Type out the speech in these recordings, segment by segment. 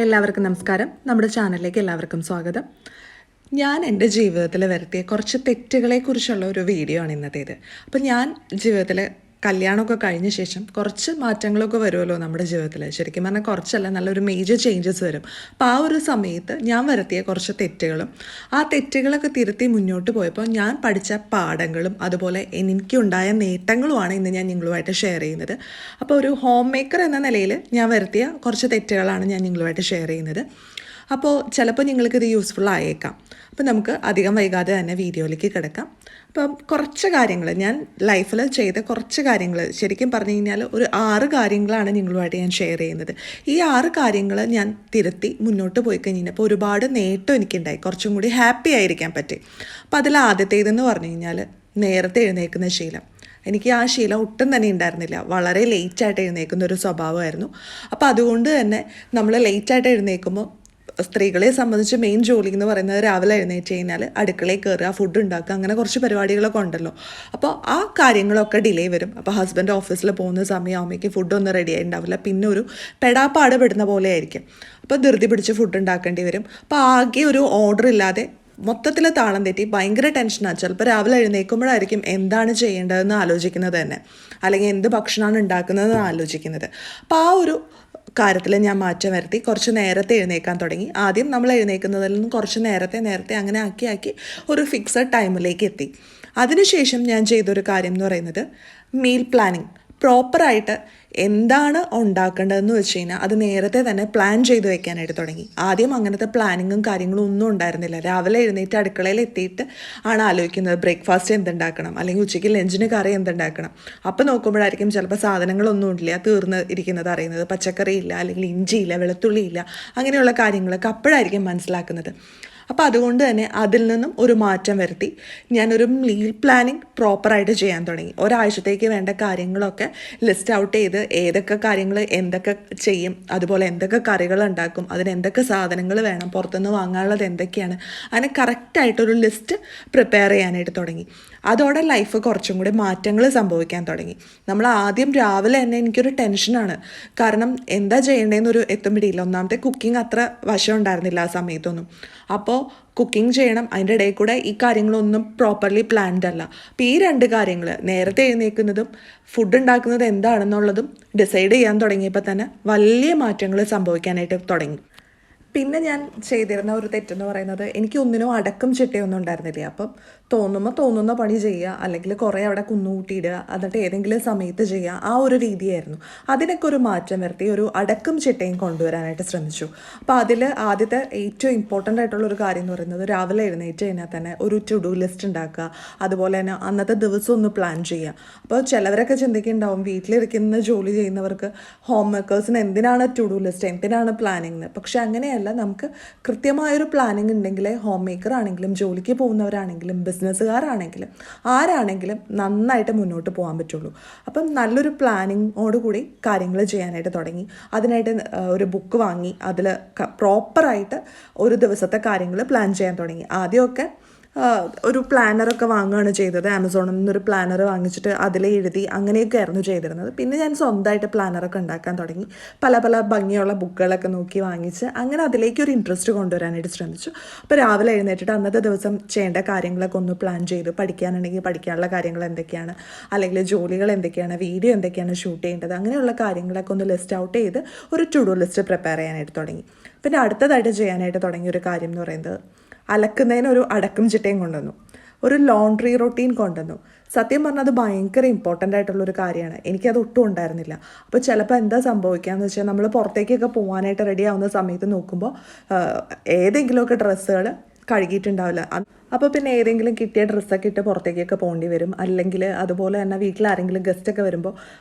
എല്ലാവർക്കും നമസ്കാരം. നമ്മുടെ ചാനലിലേക്ക് എല്ലാവർക്കും സ്വാഗതം. ഞാൻ എൻ്റെ ജീവിതത്തിൽ വരുത്തിയ കുറച്ച് തെറ്റുകളെക്കുറിച്ചുള്ള ഒരു വീഡിയോ ആണ് ഇന്നത്തേത്. അപ്പോൾ ഞാൻ ജീവിതത്തിൽ കല്യാണമൊക്കെ കഴിഞ്ഞ ശേഷം കുറച്ച് മാറ്റങ്ങളൊക്കെ വരുമല്ലോ നമ്മുടെ ജീവിതത്തിൽ. ശരിക്കും പറഞ്ഞാൽ കുറച്ചല്ല, നല്ലൊരു മേജർ ചേഞ്ചസ് വരും. അപ്പോൾ ആ ഒരു സമയത്ത് ഞാൻ വരുത്തിയ കുറച്ച് തെറ്റുകളും ആ തെറ്റുകളൊക്കെ തിരുത്തി മുന്നോട്ട് പോയപ്പോൾ ഞാൻ പഠിച്ച പാഠങ്ങളും അതുപോലെ എനിക്കുണ്ടായ നേട്ടങ്ങളുമാണ് ഇന്ന് ഞാൻ നിങ്ങളുമായിട്ട് ഷെയർ ചെയ്യുന്നത്. അപ്പോൾ ഒരു ഹോം മേക്കർ എന്ന നിലയിൽ ഞാൻ വരുത്തിയ കുറച്ച് തെറ്റുകളാണ് ഞാൻ നിങ്ങളുമായിട്ട് ഷെയർ ചെയ്യുന്നത്. അപ്പോൾ ചിലപ്പോൾ നിങ്ങൾക്കിത് യൂസ്ഫുൾ ആയേക്കാം. അപ്പോൾ നമുക്ക് അധികം വൈകാതെ തന്നെ വീഡിയോയിലേക്ക് കിടക്കാം. അപ്പം കുറച്ച് കാര്യങ്ങൾ ഞാൻ ലൈഫിൽ ചെയ്ത കുറച്ച് കാര്യങ്ങൾ ശരിക്കും പറഞ്ഞു കഴിഞ്ഞാൽ ഒരു 6 കാര്യങ്ങളാണ് നിങ്ങളുമായിട്ട് ഞാൻ ഷെയർ ചെയ്യുന്നത്. ഈ 6 കാര്യങ്ങൾ ഞാൻ തിരുത്തി മുന്നോട്ട് പോയി കഴിഞ്ഞപ്പോൾ ഒരുപാട് നേട്ടം എനിക്കുണ്ടായി, കുറച്ചും കൂടി ഹാപ്പി ആയിരിക്കാൻ പറ്റി. അപ്പോൾ അതിൽ ആദ്യത്തേതെന്ന് പറഞ്ഞു കഴിഞ്ഞാൽ നേരത്തെ എഴുന്നേൽക്കുന്ന ശീലം. എനിക്ക് ആ ശീലം ഒട്ടും തന്നെ ഉണ്ടായിരുന്നില്ല. വളരെ ലേറ്റായിട്ട് എഴുന്നേൽക്കുന്ന ഒരു സ്വഭാവമായിരുന്നു. അപ്പോൾ അതുകൊണ്ട് തന്നെ നമ്മൾ ലേറ്റായിട്ട് എഴുന്നേൽക്കുമ്പോൾ സ്ത്രീകളെ സംബന്ധിച്ച് മെയിൻ ജോലി എന്ന് പറയുന്നത് രാവിലെ എഴുന്നേറ്റ് കഴിഞ്ഞാൽ അടുക്കളയിൽ കയറുക, ഫുഡ് ഉണ്ടാക്കുക, അങ്ങനെ കുറച്ച് പരിപാടികളൊക്കെ ഉണ്ടല്ലോ. അപ്പോൾ ആ കാര്യങ്ങളൊക്കെ ഡിലേ വരും. അപ്പോൾ ഹസ്ബൻഡ് ഓഫീസിൽ പോകുന്ന സമയം അമ്മയ്ക്ക് ഫുഡൊന്നും റെഡി ആയി ഉണ്ടാവില്ല. പിന്നെ ഒരു പെടാപ്പാട് പെടുന്ന പോലെ ആയിരിക്കും. അപ്പോൾ ധൃതി പിടിച്ച് ഫുഡ് ഉണ്ടാക്കേണ്ടി വരും. അപ്പോൾ ആകെ ഒരു ഓർഡർ ഇല്ലാതെ മൊത്തത്തിൽ താളം തെറ്റി ഭയങ്കര ടെൻഷനാണ്. ചിലപ്പോൾ രാവിലെ എഴുന്നേൽക്കുമ്പോഴായിരിക്കും എന്താണ് ചെയ്യേണ്ടതെന്ന് ആലോചിക്കുന്നത് തന്നെ, അല്ലെങ്കിൽ എന്ത് ഭക്ഷണമാണ് ഉണ്ടാക്കുന്നതെന്ന് ആലോചിക്കുന്നത്. അപ്പോൾ ആ ഒരു കാര്യത്തിൽ ഞാൻ മാറ്റം വരുത്തി. കുറച്ച് നേരത്തെ എഴുന്നേൽക്കാൻ തുടങ്ങി. ആദ്യം നമ്മൾ എഴുന്നേൽക്കുന്നതിൽ നിന്നും കുറച്ച് നേരത്തെ അങ്ങനെ ആക്കി ഒരു ഫിക്സഡ് ടൈമിലേക്ക് എത്തി. അതിനുശേഷം ഞാൻ ചെയ്തൊരു കാര്യം എന്ന് പറയുന്നത് മീൽ പ്ലാനിങ്. പ്രോപ്പറായിട്ട് എന്താണ് ഉണ്ടാക്കേണ്ടതെന്ന് വെച്ച് കഴിഞ്ഞാൽ അത് നേരത്തെ തന്നെ പ്ലാൻ ചെയ്ത് വെക്കാനായിട്ട് തുടങ്ങി. ആദ്യം അങ്ങനത്തെ പ്ലാനിങ്ങും കാര്യങ്ങളും ഒന്നും ഉണ്ടായിരുന്നില്ല. രാവിലെ എഴുന്നേറ്റ് അടുക്കളയിൽ എത്തിയിട്ട് ആണ് ആലോചിക്കുന്നത് ബ്രേക്ക്ഫാസ്റ്റ് എന്തുണ്ടാക്കണം, അല്ലെങ്കിൽ ഉച്ചയ്ക്ക് ലഞ്ചിന് കറി എന്തുണ്ടാക്കണം. അപ്പോൾ നോക്കുമ്പോഴായിരിക്കും ചിലപ്പോൾ സാധനങ്ങളൊന്നും ഇല്ല, തീർന്ന് ഇരിക്കുന്നത് അറിയുന്നത്. പച്ചക്കറി ഇല്ല, അല്ലെങ്കിൽ ഇഞ്ചിയില്ല, വെളുത്തുള്ളിയില്ല, അങ്ങനെയുള്ള കാര്യങ്ങളൊക്കെ അപ്പോഴായിരിക്കും മനസ്സിലാക്കുന്നത്. അപ്പോൾ അതുകൊണ്ട് തന്നെ അതിൽ നിന്നും ഒരു മാറ്റം വരുത്തി ഞാനൊരു മീൽ പ്ലാനിങ് പ്രോപ്പറായിട്ട് ചെയ്യാൻ തുടങ്ങി. ഒരാഴ്ചത്തേക്ക് വേണ്ട കാര്യങ്ങളൊക്കെ ലിസ്റ്റ് ഔട്ട് ചെയ്ത് ഏതൊക്കെ കാര്യങ്ങൾ എന്തൊക്കെ ചെയ്യും, അതുപോലെ എന്തൊക്കെ കറികൾ ഉണ്ടാക്കും, അതിന് എന്തൊക്കെ സാധനങ്ങൾ വേണം, പുറത്തുനിന്ന് വാങ്ങാനുള്ളത് എന്തൊക്കെയാണ്, അങ്ങനെ കറക്റ്റായിട്ടൊരു ലിസ്റ്റ് പ്രിപ്പയർ ചെയ്യാനായിട്ട് തുടങ്ങി. അതോടെ ലൈഫ് കുറച്ചും കൂടി മാറ്റങ്ങൾ സംഭവിക്കാൻ തുടങ്ങി. നമ്മൾ ആദ്യം രാവിലെ തന്നെ എനിക്കൊരു ടെൻഷനാണ്. കാരണം എന്താ ചെയ്യേണ്ടതെന്നൊരു എത്തുമ്പിടിയില്ല. ഒന്നാമത്തെ കുക്കിംഗ് അത്ര വശം ഉണ്ടായിരുന്നില്ല ആ സമയത്തൊന്നും. അപ്പോൾ കുക്കിംഗ് ചെയ്യണം, അതിൻ്റെ ഇടയിൽ കൂടെ ഈ കാര്യങ്ങളൊന്നും പ്രോപ്പർലി പ്ലാൻഡ് അല്ല. അപ്പോൾ ഈ 2 കാര്യങ്ങൾ, നേരത്തെ എഴുന്നേൽക്കുന്നതും ഫുഡ് ഉണ്ടാക്കുന്നത് എന്താണെന്നുള്ളതും ഡിസൈഡ് ചെയ്യാൻ തുടങ്ങിയപ്പോൾ തന്നെ വലിയ മാറ്റങ്ങൾ സംഭവിക്കാനായിട്ട് തുടങ്ങി. പിന്നെ ഞാൻ ചെയ്തിരുന്ന ഒരു തെറ്റെന്ന് പറയുന്നത് എനിക്ക് ഒന്നിനും അടക്കം ചിട്ടയൊന്നും ഉണ്ടായിരുന്നില്ല. അപ്പം തോന്നുന്ന പണി ചെയ്യുക, അല്ലെങ്കിൽ കുറേ അവിടെ കുന്നുകൂട്ടിയിടുക, എന്നിട്ട് ഏതെങ്കിലും സമയത്ത് ചെയ്യുക, ആ ഒരു രീതിയായിരുന്നു. അതിനൊക്കെ ഒരു മാറ്റം വരുത്തി ഒരു അടക്കം ചിട്ടയും കൊണ്ടുവരാനായിട്ട് ശ്രമിച്ചു. അപ്പോൾ അതിൽ ആദ്യത്തെ ഏറ്റവും ഇമ്പോർട്ടൻ്റ് ആയിട്ടുള്ളൊരു കാര്യം എന്ന് പറയുന്നത് രാവിലെ എഴുന്നേറ്റ് കഴിഞ്ഞാൽ തന്നെ ഒരു ടു ഡു ലിസ്റ്റ് ഉണ്ടാക്കുക, അതുപോലെ തന്നെ അന്നത്തെ ദിവസം ഒന്ന് പ്ലാൻ ചെയ്യുക. അപ്പോൾ ചിലവരൊക്കെ ചിന്തിക്കുന്നുണ്ടാവും വീട്ടിലിരിക്കുന്ന ജോലി ചെയ്യുന്നവർക്ക് ഹോം മേക്കേഴ്സിന് എന്തിനാണ് ടു ഡു ലിസ്റ്റ്, എന്തിനാണ് പ്ലാനിങ്. പക്ഷെ അങ്ങനെയല്ല, നമുക്ക് കൃത്യമായൊരു പ്ലാനിങ് ഉണ്ടെങ്കിൽ ഹോം മേക്കർ ആണെങ്കിലും ജോലിക്ക് പോകുന്നവരാണെങ്കിലും ബിസിനസ്സുകാരാണെങ്കിലും ആരാണെങ്കിലും നന്നായിട്ട് മുന്നോട്ട് പോകാൻ പറ്റുള്ളൂ. അപ്പം നല്ലൊരു പ്ലാനിങ്ങോടുകൂടി കാര്യങ്ങൾ ചെയ്യാനായിട്ട് തുടങ്ങി. അതിനായിട്ട് ഒരു ബുക്ക് വാങ്ങി അതിൽ പ്രോപ്പറായിട്ട് ഒരു ദിവസത്തെ കാര്യങ്ങൾ പ്ലാൻ ചെയ്യാൻ തുടങ്ങി. ആദ്യമൊക്കെ ഒരു പ്ലാനറൊക്കെ വാങ്ങുകയാണ് ചെയ്തത്. ആമസോണിൽ നിന്നൊരു പ്ലാനർ വാങ്ങിച്ചിട്ട് അതിൽ എഴുതി അങ്ങനെയൊക്കെ ആയിരുന്നു ചെയ്തിരുന്നത്. പിന്നെ ഞാൻ സ്വന്തമായിട്ട് പ്ലാനറൊക്കെ ഉണ്ടാക്കാൻ തുടങ്ങി. പല ഭംഗിയുള്ള ബുക്കുകളൊക്കെ നോക്കി വാങ്ങിച്ച് അങ്ങനെ അതിലേക്കൊരു ഇൻട്രസ്റ്റ് കൊണ്ടുവരാനായിട്ട് ശ്രമിച്ചു. അപ്പോൾ രാവിലെ എഴുന്നേറ്റിട്ട് അന്നത്തെ ദിവസം ചെയ്യേണ്ട കാര്യങ്ങളൊക്കെ ഒന്ന് പ്ലാൻ ചെയ്തു. പഠിക്കാനുണ്ടെങ്കിൽ പഠിക്കാനുള്ള കാര്യങ്ങൾ എന്തൊക്കെയാണ്, അല്ലെങ്കിൽ ജോലികൾ എന്തൊക്കെയാണ്, വീഡിയോ എന്തൊക്കെയാണ് ഷൂട്ട് ചെയ്യേണ്ടത്, അങ്ങനെയുള്ള കാര്യങ്ങളൊക്കെ ഒന്ന് ലിസ്റ്റ് ഔട്ട് ചെയ്ത് ഒരു ടു ഡു ലിസ്റ്റ് പ്രിപ്പയർ ചെയ്യാനായിട്ട് തുടങ്ങി. പിന്നെ അടുത്തതായിട്ട് ചെയ്യാനായിട്ട് തുടങ്ങിയ ഒരു കാര്യം എന്ന് പറയുന്നത് അലക്കുന്നതിനൊരു അടക്കം ചിട്ടയും കൊണ്ടുവന്നു, ഒരു ലോണ്ട്രി റൊട്ടീൻ കൊണ്ടുവന്നു. സത്യം പറഞ്ഞാൽ അത് ഭയങ്കര ഇമ്പോർട്ടൻ്റ് ആയിട്ടുള്ളൊരു കാര്യമാണ്. എനിക്കത് ഒട്ടും ഉണ്ടായിരുന്നില്ല. അപ്പോൾ ചിലപ്പോൾ എന്താ സംഭവിക്കുകയെന്ന് വെച്ചാൽ നമ്മൾ പുറത്തേക്കൊക്കെ പോകാനായിട്ട് റെഡി ആവുന്ന സമയത്ത് നോക്കുമ്പോൾ ഏതെങ്കിലുമൊക്കെ ഡ്രസ്സുകൾ കഴുകിയിട്ടുണ്ടാവില്ല. അപ്പോൾ പിന്നെ ഏതെങ്കിലും കിട്ടിയ ഡ്രസ്സൊക്കെ ഇട്ട് പുറത്തേക്കൊക്കെ പോകേണ്ടി വരും. അല്ലെങ്കിൽ അതുപോലെ തന്നെ വീട്ടിലാരെങ്കിലും ഗസ്റ്റൊക്കെ വരുമ്പോൾ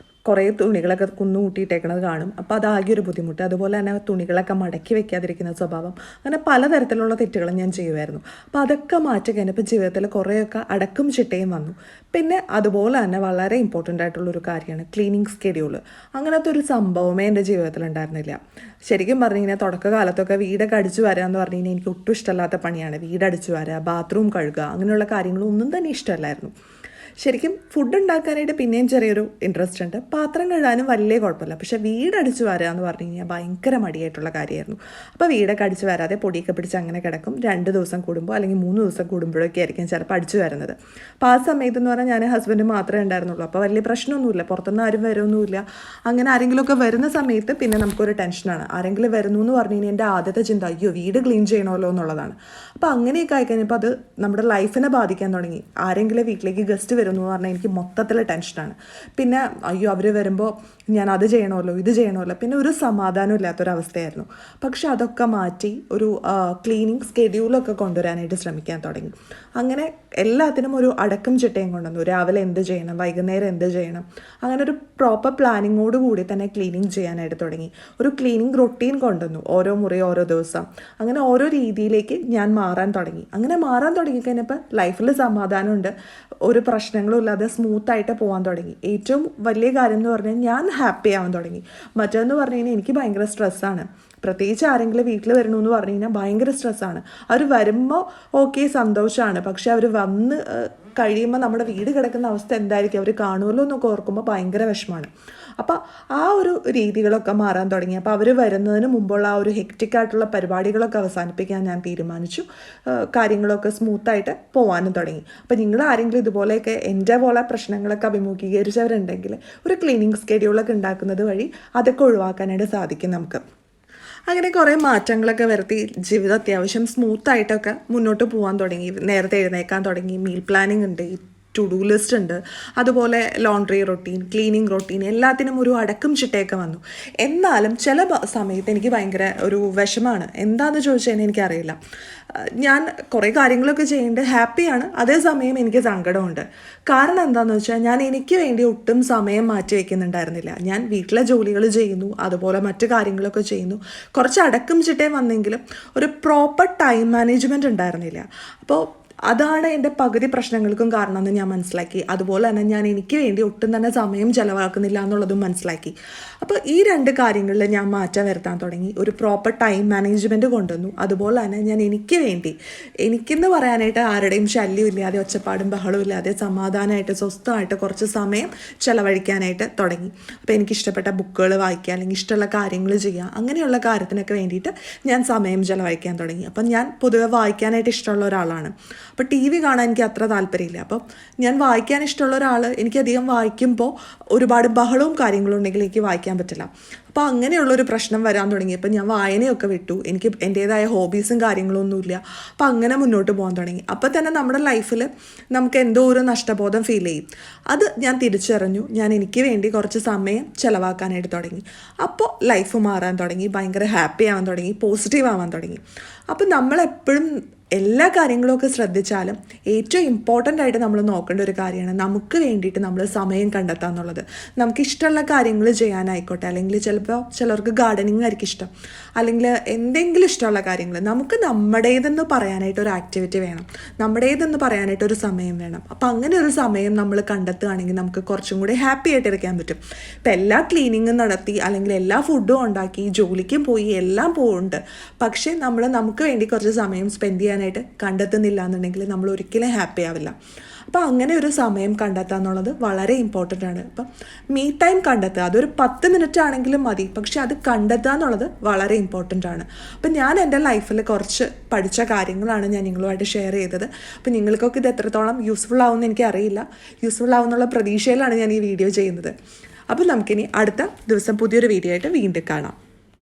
കുറേ തുണികളൊക്കെ കുന്നുകൂട്ടിയിട്ടേക്കണത് കാണും. അപ്പോൾ അതാകെ ഒരു ബുദ്ധിമുട്ട്. അതുപോലെ തന്നെ തുണികളൊക്കെ മടക്കി വെക്കാതിരിക്കുന്ന സ്വഭാവം, അങ്ങനെ പലതരത്തിലുള്ള തെറ്റുകളും ഞാൻ ചെയ്യുമായിരുന്നു. അപ്പോൾ അതൊക്കെ മാറ്റി കഴിഞ്ഞപ്പോൾ ജീവിതത്തിൽ കുറേയൊക്കെ അടക്കം ചിട്ടയും വന്നു. പിന്നെ അതുപോലെ തന്നെ വളരെ ഇമ്പോർട്ടൻ്റ് ആയിട്ടുള്ളൊരു കാര്യമാണ് ക്ലീനിങ് സ്കെഡ്യൂൾ. അങ്ങനത്തെ ഒരു സംഭവമേ എൻ്റെ ജീവിതത്തിൽ ഉണ്ടായിരുന്നില്ല. ശരിക്കും പറഞ്ഞു കഴിഞ്ഞാൽ തുടക്കകാലത്തൊക്കെ വീടൊക്കെ അടിച്ചു വരിക എന്ന് പറഞ്ഞു കഴിഞ്ഞാൽ എനിക്ക് ഒട്ടും ഇഷ്ടമല്ലാത്ത പണിയാണ്. വീടടിച്ചു വരിക, ബാത്റൂം കഴുകുക, അങ്ങനെയുള്ള കാര്യങ്ങളൊന്നും തന്നെ ഇഷ്ടമല്ലായിരുന്നു. ശരിക്കും ഫുഡ് ഉണ്ടാക്കാനായിട്ട് പിന്നെയും ചെറിയൊരു ഇൻട്രസ്റ്റ് ഉണ്ട്. പാത്രം കഴുകാനും വലിയ കുഴപ്പമില്ല. പക്ഷേ വീടടിച്ച് വരിക എന്ന് പറഞ്ഞു കഴിഞ്ഞാൽ ഭയങ്കര മടിയായിട്ടുള്ള കാര്യമായിരുന്നു. അപ്പോൾ വീടൊക്കെ അടിച്ച് വരാതെ പൊടിയൊക്കെ പിടിച്ച് അങ്ങനെ കിടക്കും. 2 ദിവസം കൂടുമ്പോൾ അല്ലെങ്കിൽ 3 ദിവസം കൂടുമ്പോഴൊക്കെ ആയിരിക്കും ചിലപ്പോൾ അടിച്ച് വരുന്നത്. അപ്പോൾ ആ സമയത്തെന്ന് പറഞ്ഞാൽ ഞാൻ ഹസ്ബൻഡ് മാത്രമേ ഉണ്ടായിരുന്നുള്ളൂ. അപ്പോൾ വലിയ പ്രശ്നമൊന്നുമില്ല, പുറത്തുനിന്ന് ആരും വരുമൊന്നുമില്ല. അങ്ങനെ ആരെങ്കിലുമൊക്കെ വരുന്ന സമയത്ത് പിന്നെ നമുക്കൊരു ടെൻഷനാണ്. ആരെങ്കിലും വരുന്നു എന്ന് പറഞ്ഞു കഴിഞ്ഞാൽ എൻ്റെ ആദ്യത്തെ ചിന്ത അയ്യോ വീട് ക്ലീൻ ചെയ്യണമല്ലോ എന്നുള്ളതാണ്. അപ്പോൾ അങ്ങനെയൊക്കെ ആയിക്കഴിഞ്ഞപ്പോൾ അത് നമ്മുടെ ലൈഫിനെ ബാധിക്കാൻ തുടങ്ങി. ആരെങ്കിലും വീട്ടിലേക്ക് ഗസ്റ്റ് വരുന്നു എന്ന് പറഞ്ഞാൽ എനിക്ക് മൊത്തത്തിൽ ടെൻഷനാണ്. പിന്നെ അയ്യോ അവർ വരുമ്പോൾ ഞാൻ അത് ചെയ്യണമല്ലോ ഇത് ചെയ്യണമല്ലോ, പിന്നെ ഒരു സമാധാനം ഇല്ലാത്തൊരവസ്ഥയായിരുന്നു. പക്ഷെ അതൊക്കെ മാറ്റി ഒരു ക്ലീനിങ് സ്കെഡ്യൂളൊക്കെ കൊണ്ടുവരാനായിട്ട് ശ്രമിക്കാൻ തുടങ്ങി. അങ്ങനെ എല്ലാത്തിനും ഒരു അടക്കം ചിട്ടയും കൊണ്ടുവന്നു. രാവിലെ എന്ത് ചെയ്യണം, വൈകുന്നേരം എന്ത് ചെയ്യണം, അങ്ങനെ ഒരു പ്രോപ്പർ പ്ലാനിങ്ങോട് കൂടി തന്നെ ക്ലീനിങ് ചെയ്യാനായിട്ട് തുടങ്ങി. ഒരു ക്ലീനിങ് റൊട്ടീൻ കൊണ്ടുവന്നു, ഓരോ മുറി ഓരോ ദിവസം. അങ്ങനെ ഓരോ രീതിയിലേക്ക് ഞാൻ മാറാൻ തുടങ്ങി. അങ്ങനെ മാറാൻ തുടങ്ങിക്കഴിഞ്ഞപ്പോൾ ലൈഫിൽ സമാധാനമുണ്ട്, ഒരു പ്രശ്നങ്ങളും ഇല്ലാതെ സ്മൂത്തായിട്ട് പോകാൻ തുടങ്ങി. ഏറ്റവും വലിയ കാര്യം എന്ന് പറഞ്ഞാൽ ഞാൻ ഹാപ്പി ആവാൻ തുടങ്ങി. മറ്റേന്ന് പറഞ്ഞു കഴിഞ്ഞാൽ എനിക്ക് ഭയങ്കര സ്ട്രെസ്സാണ്. പ്രത്യേകിച്ച് ആരെങ്കിലും വീട്ടിൽ വരണമെന്ന് പറഞ്ഞു കഴിഞ്ഞാൽ ഭയങ്കര സ്ട്രെസ്സാണ്. അവർ വരുമ്പോൾ ഓക്കെ സന്തോഷമാണ്, പക്ഷെ അവർ വന്ന് കഴിയുമ്പോൾ നമ്മുടെ വീട് കിടക്കുന്ന അവസ്ഥ എന്തായിരിക്കും, അവർ കാണുമല്ലോ എന്നൊക്കെ ഓർക്കുമ്പോൾ ഭയങ്കര വിഷമമാണ്. അപ്പോൾ ആ ഒരു രീതികളൊക്കെ മാറാൻ തുടങ്ങി. അപ്പോൾ അവർ വരുന്നതിന് മുമ്പുള്ള ആ ഒരു ഹെക്റ്റിക്കായിട്ടുള്ള പരിപാടികളൊക്കെ അവസാനിപ്പിക്കാൻ ഞാൻ തീരുമാനിച്ചു. കാര്യങ്ങളൊക്കെ സ്മൂത്തായിട്ട് പോകാനും തുടങ്ങി. അപ്പോൾ നിങ്ങൾ ആരെങ്കിലും ഇതുപോലെയൊക്കെ എൻ്റെ പോലെ പ്രശ്നങ്ങളൊക്കെ അഭിമുഖീകരിച്ചവരുണ്ടെങ്കിൽ ഒരു ക്ലീനിങ് സ്കെഡ്യൂളൊക്കെ ഉണ്ടാക്കുന്നത് വഴി അതൊക്കെ ഒഴിവാക്കാനായിട്ട് സാധിക്കും നമുക്ക്. അങ്ങനെ കുറേ മാറ്റങ്ങളൊക്കെ വരുത്തി ജീവിതം അത്യാവശ്യം സ്മൂത്തായിട്ടൊക്കെ മുന്നോട്ട് പോകാൻ തുടങ്ങി. നേരത്തെ എഴുന്നേക്കാൻ തുടങ്ങി, മീൽ പ്ലാനിങ് ഉണ്ട്, ടു ഡു ലിസ്റ്റ് ഉണ്ട്, അതുപോലെ ലോണ്ട്രി റൊട്ടീൻ, ക്ലീനിങ് റൊട്ടീൻ, എല്ലാത്തിനും ഒരു അടക്കം ചിട്ടയൊക്കെ വന്നു. എന്നാലും ചില സമയത്ത് എനിക്ക് ഭയങ്കര ഒരു വിഷമമാണ്. എന്താണെന്ന് ചോദിച്ചു കഴിഞ്ഞാൽ എനിക്കറിയില്ല. ഞാൻ കുറേ കാര്യങ്ങളൊക്കെ ചെയ്യുന്നുണ്ട്, ഹാപ്പിയാണ്, അതേസമയം എനിക്ക് സങ്കടമുണ്ട്. കാരണം എന്താണെന്ന് വെച്ചാൽ ഞാൻ എനിക്ക് വേണ്ടി ഒട്ടും സമയം മാറ്റി വയ്ക്കുന്നുണ്ടായിരുന്നില്ല. ഞാൻ വീട്ടിലെ ജോലികൾ ചെയ്യുന്നു, അതുപോലെ മറ്റു കാര്യങ്ങളൊക്കെ ചെയ്യുന്നു. കുറച്ച് അടക്കം ചിട്ടയും വന്നെങ്കിലും ഒരു പ്രോപ്പർ ടൈം മാനേജ്മെൻറ്റ് ഉണ്ടായിരുന്നില്ല. അപ്പോൾ അതാണ് എൻ്റെ പകുതി പ്രശ്നങ്ങൾക്കും കാരണമെന്ന് ഞാൻ മനസ്സിലാക്കി. അതുപോലെ തന്നെ ഞാൻ എനിക്ക് വേണ്ടി ഒട്ടും തന്നെ സമയം ചിലവാക്കുന്നില്ല എന്നുള്ളതും മനസ്സിലാക്കി. അപ്പോൾ ഈ 2 കാര്യങ്ങളിൽ ഞാൻ മാറ്റം വരുത്താൻ തുടങ്ങി. ഒരു പ്രോപ്പർ ടൈം മാനേജ്മെൻറ്റ് കൊണ്ടുവന്നു. അതുപോലെ തന്നെ ഞാൻ എനിക്ക് വേണ്ടി, എനിക്കെന്ന് പറയാനായിട്ട് ആരുടെയും ശല്യം ഇല്ലാതെ, ഒച്ചപ്പാടും ബഹളവും ഇല്ലാതെ സമാധാനമായിട്ട് സ്വസ്ഥമായിട്ട് കുറച്ച് സമയം ചിലവഴിക്കാനായിട്ട് തുടങ്ങി. അപ്പോൾ എനിക്കിഷ്ടപ്പെട്ട ബുക്കുകൾ വായിക്കുക, അല്ലെങ്കിൽ ഇഷ്ടമുള്ള കാര്യങ്ങൾ ചെയ്യുക, അങ്ങനെയുള്ള കാര്യത്തിനൊക്കെ വേണ്ടിയിട്ട് ഞാൻ സമയം ചിലവഴിക്കാൻ തുടങ്ങി. അപ്പം ഞാൻ പൊതുവെ വായിക്കാനായിട്ട് ഇഷ്ടമുള്ള ഒരാളാണ്. അപ്പോൾ ടി വി കാണാൻ എനിക്ക് അത്ര താല്പര്യമില്ല. അപ്പം ഞാൻ വായിക്കാൻ ഇഷ്ടമുള്ള ഒരാൾ, എനിക്കധികം വായിക്കുമ്പോൾ ഒരുപാട് ബഹളവും കാര്യങ്ങളും ഉണ്ടെങ്കിൽ എനിക്ക് വായിക്കാൻ പറ്റില്ല. അപ്പോൾ അങ്ങനെയുള്ളൊരു പ്രശ്നം വരാൻ തുടങ്ങിയപ്പോൾ ഞാൻ വായനയൊക്കെ വിട്ടു. എനിക്ക് എൻ്റേതായ ഹോബീസും കാര്യങ്ങളൊന്നുമില്ല. അപ്പോൾ അങ്ങനെ മുന്നോട്ട് പോകാൻ തുടങ്ങി. അപ്പോൾ തന്നെ നമ്മുടെ ലൈഫിൽ നമുക്ക് എന്തോ ഒരു നഷ്ടബോധം ഫീൽ ചെയ്യും. അത് ഞാൻ തിരിച്ചറിഞ്ഞു. ഞാൻ എനിക്ക് വേണ്ടി കുറച്ച് സമയം ചിലവാക്കാനായിട്ട് തുടങ്ങി. അപ്പോൾ ലൈഫ് മാറാൻ തുടങ്ങി, ഭയങ്കര ഹാപ്പി ആവാൻ തുടങ്ങി, പോസിറ്റീവ് ആവാൻ തുടങ്ങി. അപ്പോൾ നമ്മളെപ്പോഴും എല്ലാ കാര്യങ്ങളൊക്കെ ശ്രദ്ധിച്ചാലും ഏറ്റവും ഇമ്പോർട്ടൻ്റ് ആയിട്ട് നമ്മൾ നോക്കേണ്ട ഒരു കാര്യമാണ് നമുക്ക് വേണ്ടിയിട്ട് നമ്മൾ സമയം കണ്ടെത്തുക എന്നുള്ളത്. നമുക്ക് ഇഷ്ടമുള്ള കാര്യങ്ങൾ ചെയ്യാനായിക്കോട്ടെ, അല്ലെങ്കിൽ ചിലപ്പോൾ ചിലർക്ക് ഗാർഡനിങ് ആയിരിക്കും ഇഷ്ടം, അല്ലെങ്കിൽ എന്തെങ്കിലും ഇഷ്ടമുള്ള കാര്യങ്ങൾ, നമുക്ക് നമ്മുടേതെന്ന് പറയാനായിട്ട് ഒരു ആക്ടിവിറ്റി വേണം, നമ്മുടേതെന്ന് പറയാനായിട്ട് ഒരു സമയം വേണം. അപ്പോൾ അങ്ങനെ ഒരു സമയം നമ്മൾ കണ്ടെത്തുകയാണെങ്കിൽ നമുക്ക് കുറച്ചും കൂടി ഹാപ്പി ആയിട്ടിരിക്കാൻ പറ്റും. ഇപ്പം എല്ലാ ക്ലീനിങ്ങും നടത്തി അല്ലെങ്കിൽ എല്ലാ ഫുഡും ഉണ്ടാക്കി ജോലിക്കും പോയി എല്ലാം പോകുന്നുണ്ട്, പക്ഷേ നമുക്ക് വേണ്ടി കുറച്ച് സമയം സ്പെൻഡ് ചെയ്യാൻ കണ്ടെത്തുന്നില്ല എന്നുണ്ടെങ്കിൽ നമ്മൾ ഒരിക്കലും ഹാപ്പി ആവില്ല. അപ്പോൾ അങ്ങനെ ഒരു സമയം കണ്ടെത്തുക എന്നുള്ളത് വളരെ ഇമ്പോർട്ടൻ്റ് ആണ്. അപ്പം മീ ടൈം കണ്ടെത്തുക, അതൊരു 10 മിനിറ്റ് ആണെങ്കിലും മതി, പക്ഷെ അത് കണ്ടെത്തുക എന്നുള്ളത് വളരെ ഇമ്പോർട്ടൻ്റ് ആണ്. അപ്പം ഞാൻ എൻ്റെ ലൈഫിൽ കുറച്ച് പഠിച്ച കാര്യങ്ങളാണ് ഞാൻ നിങ്ങളുമായിട്ട് ഷെയർ ചെയ്തത്. അപ്പം നിങ്ങൾക്കൊക്കെ ഇത് എത്രത്തോളം യൂസ്ഫുൾ ആവുമെന്ന് എനിക്കറിയില്ല. യൂസ്ഫുൾ ആവുമെന്നുള്ള പ്രതീക്ഷയിലാണ് ഞാൻ ഈ വീഡിയോ ചെയ്യുന്നത്. അപ്പം നമുക്കിനി അടുത്ത ദിവസം പുതിയൊരു വീഡിയോ ആയിട്ട് വീണ്ടും കാണാം.